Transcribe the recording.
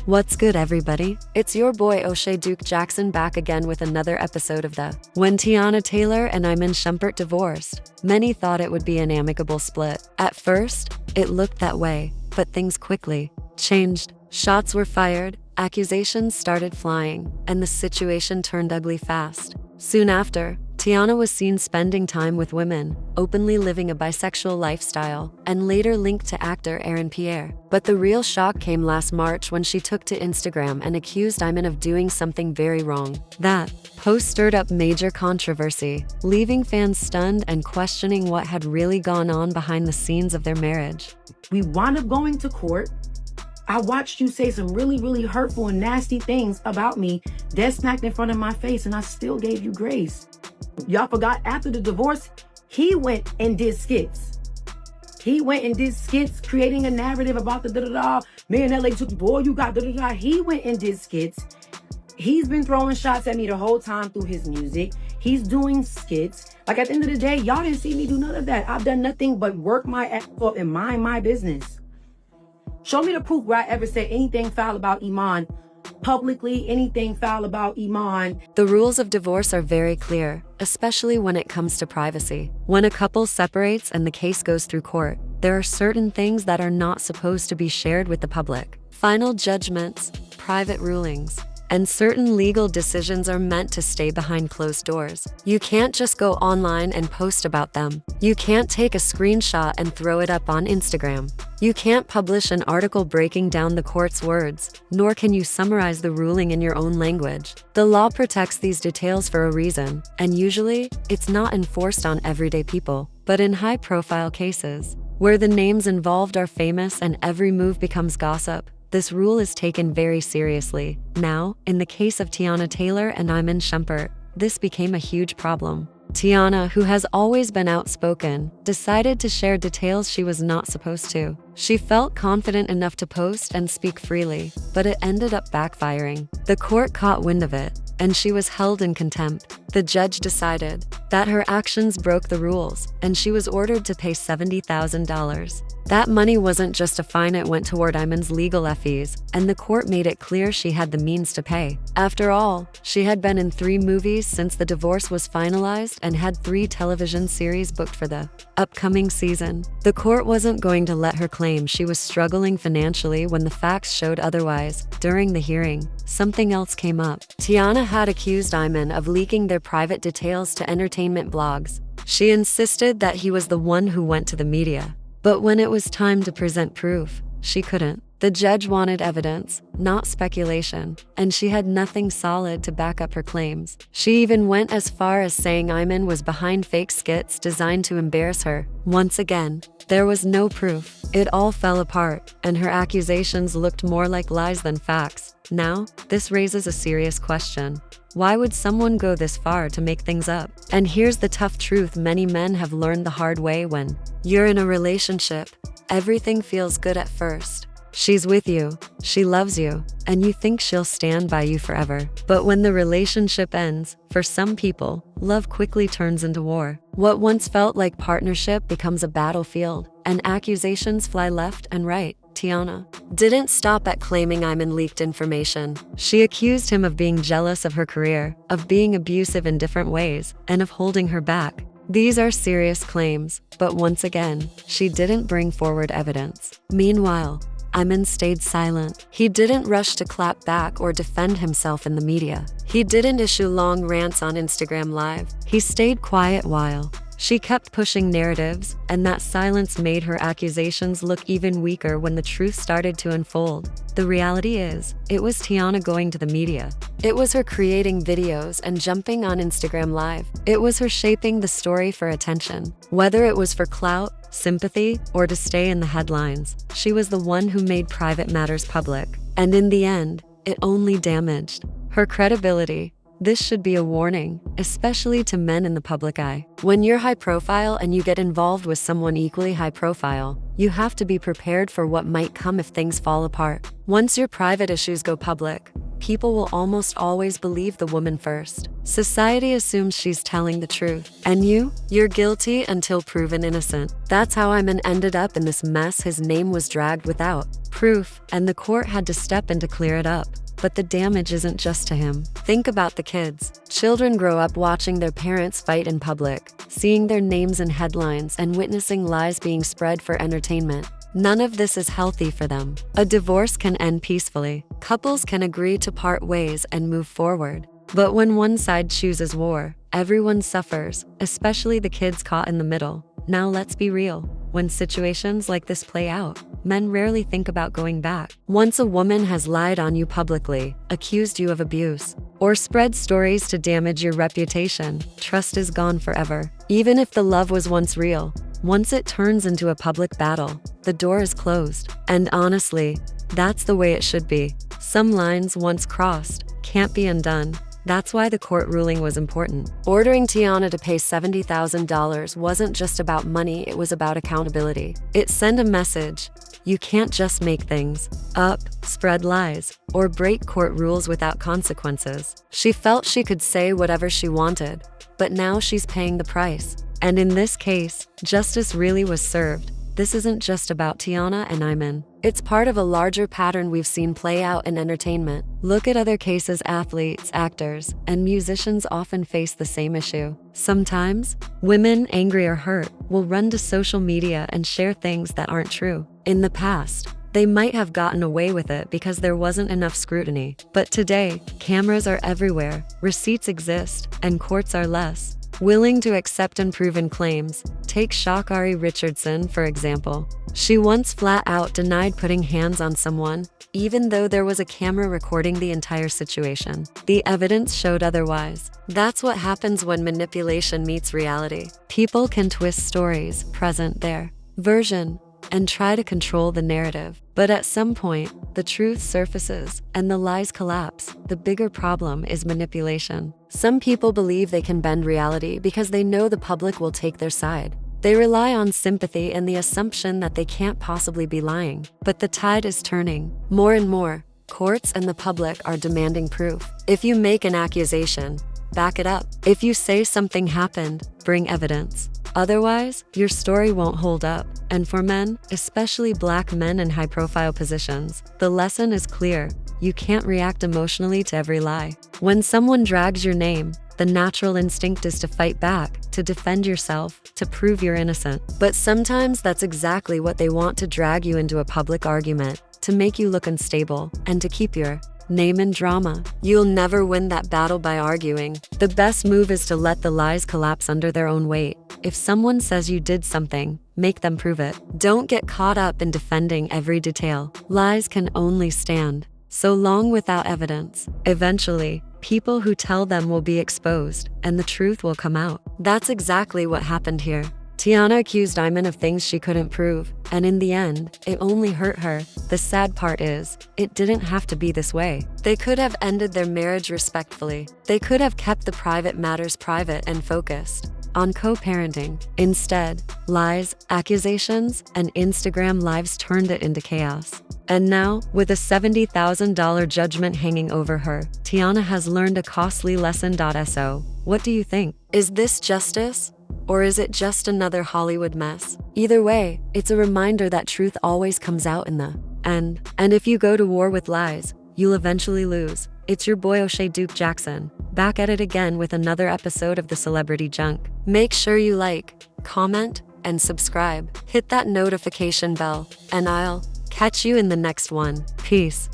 What's good, everybody? It's your boy O'Shea Duke Jackson back again with another episode of the When Teyana Taylor and Iman Shumpert Divorced. Many thought it would be an amicable split. At first, it looked that way, but things quickly changed. Shots were fired, accusations started flying, and the situation turned ugly fast. Soon after, Teyana was seen spending time with women, openly living a bisexual lifestyle, and later linked to actor Aaron Pierre. But the real shock came last March when she took to Instagram and accused Iman of doing something very wrong. That post stirred up major controversy, leaving fans stunned and questioning what had really gone on behind the scenes of their marriage. We wound up going to court. I watched you say some really hurtful and nasty things about me, dead smacked in front of my face, and I still gave you grace. Y'all forgot after the divorce, he went and did skits. Creating a narrative about the da-da-da. Me and LA took, boy, you got da-da-da. He went and did skits. He's been throwing shots at me the whole time through his music. He's doing skits. Like, at the end of the day, y'all didn't see me do none of that. I've done nothing but work my ass off and mind my business. Show me the proof where I ever said anything foul about Iman publicly, anything foul about Iman. The rules of divorce are very clear, especially when it comes to privacy. When a couple separates and the case goes through court, there are certain things that are not supposed to be shared with the public. Final judgments, private rulings, and certain legal decisions are meant to stay behind closed doors. You can't just go online and post about them. You can't take a screenshot and throw it up on Instagram. You can't publish an article breaking down the court's words, nor can you summarize the ruling in your own language. The law protects these details for a reason, and usually, it's not enforced on everyday people, but in high-profile cases, where the names involved are famous and every move becomes gossip, this rule is taken very seriously. Now, in the case of Teyana Taylor and Iman Shumpert, this became a huge problem. Teyana, who has always been outspoken, decided to share details she was not supposed to. She felt confident enough to post and speak freely, but it ended up backfiring. The court caught wind of it, and she was held in contempt. The judge decided that her actions broke the rules, and she was ordered to pay $70,000. That money wasn't just a fine, it went toward Iman's legal fees, and the court made it clear she had the means to pay. After all, she had been in 3 movies since the divorce was finalized and had 3 television series booked for the upcoming season. The court wasn't going to let her claim she was struggling financially when the facts showed otherwise. During the hearing, something else came up. Teyana had accused Iman of leaking their private details to entertainment blogs. She insisted that he was the one who went to the media. But when it was time to present proof, she couldn't. The judge wanted evidence, not speculation, and she had nothing solid to back up her claims. She even went as far as saying Iman was behind fake skits designed to embarrass her. Once again, there was no proof. It all fell apart, and her accusations looked more like lies than facts. Now, this raises a serious question. Why would someone go this far to make things up? And here's the tough truth many men have learned the hard way: when you're in a relationship, everything feels good at first. She's with you, she loves you, and you think she'll stand by you forever. But when the relationship ends, for some people, love quickly turns into war. What once felt like partnership becomes a battlefield, and accusations fly left and right. Teyana didn't stop at claiming Iman leaked information. She accused him of being jealous of her career, of being abusive in different ways, and of holding her back. These are serious claims, but once again, she didn't bring forward evidence. Meanwhile, Iman stayed silent. He didn't rush to clap back or defend himself in the media. He didn't issue long rants on Instagram Live. He stayed quiet while she kept pushing narratives, and that silence made her accusations look even weaker when the truth started to unfold. The reality is, it was Teyana going to the media. It was her creating videos and jumping on Instagram Live. It was her shaping the story for attention. Whether it was for clout, sympathy, or to stay in the headlines, she was the one who made private matters public. And in the end, it only damaged her credibility. This should be a warning, especially to men in the public eye. When you're high profile and you get involved with someone equally high profile, you have to be prepared for what might come if things fall apart. Once your private issues go public, people will almost always believe the woman first. Society assumes she's telling the truth. And you're guilty until proven innocent. That's how Iman ended up in this mess. His name was dragged without proof, and the court had to step in to clear it up. But the damage isn't just to him. Think about the kids. Children grow up watching their parents fight in public, seeing their names in headlines, and witnessing lies being spread for entertainment. None of this is healthy for them. A divorce can end peacefully. Couples can agree to part ways and move forward. But when one side chooses war, everyone suffers, especially the kids caught in the middle. Now let's be real. When situations like this play out, men rarely think about going back. Once a woman has lied on you publicly, accused you of abuse, or spread stories to damage your reputation, trust is gone forever. Even if the love was once real, once it turns into a public battle, the door is closed. And honestly, that's the way it should be. Some lines once crossed can't be undone. That's why the court ruling was important. Ordering Teyana to pay $70,000 wasn't just about money, it was about accountability. It sent a message. You can't just make things up, spread lies, or break court rules without consequences. She felt she could say whatever she wanted, but now she's paying the price. And in this case, justice really was served. This isn't just about Teyana and Iman. It's part of a larger pattern we've seen play out in entertainment. Look at other cases. Athletes, actors, and musicians often face the same issue. Sometimes, women, angry or hurt, will run to social media and share things that aren't true. In the past, they might have gotten away with it because there wasn't enough scrutiny. But today, cameras are everywhere, receipts exist, and courts are less willing to accept unproven claims. Take Sha'Carri Richardson, for example. She once flat out denied putting hands on someone, even though there was a camera recording the entire situation. The evidence showed otherwise. That's what happens when manipulation meets reality. People can twist stories, present their version, and try to control the narrative. But at some point, the truth surfaces and the lies collapse. The bigger problem is manipulation. Some people believe they can bend reality because they know the public will take their side. They rely on sympathy and the assumption that they can't possibly be lying. But the tide is turning. More and more, courts and the public are demanding proof. If you make an accusation, back it up. If you say something happened, bring evidence. Otherwise, your story won't hold up. And for men, especially Black men in high-profile positions, the lesson is clear. You can't react emotionally to every lie. When someone drags your name, the natural instinct is to fight back, to defend yourself, to prove you're innocent. But sometimes that's exactly what they want, to drag you into a public argument, to make you look unstable, and to keep your name in drama. You'll never win that battle by arguing. The best move is to let the lies collapse under their own weight. If someone says you did something, make them prove it. Don't get caught up in defending every detail. Lies can only stand so long without evidence. Eventually, people who tell them will be exposed, and the truth will come out. That's exactly what happened here. Teyana accused Iman of things she couldn't prove, and in the end, it only hurt her. The sad part is, it didn't have to be this way. They could have ended their marriage respectfully. They could have kept the private matters private and focused on co-parenting. Instead, lies, accusations, and Instagram lives turned it into chaos. And now, with a $70,000 judgment hanging over her, Teyana has learned a costly lesson. So, what do you think? Is this justice? Or is it just another Hollywood mess? Either way, it's a reminder that truth always comes out in the end. And if you go to war with lies, you'll eventually lose. It's your boy O'Shea Duke Jackson, back at it again with another episode of The Celebrity Junk. Make sure you like, comment, and subscribe. Hit that notification bell, and I'll catch you in the next one. Peace.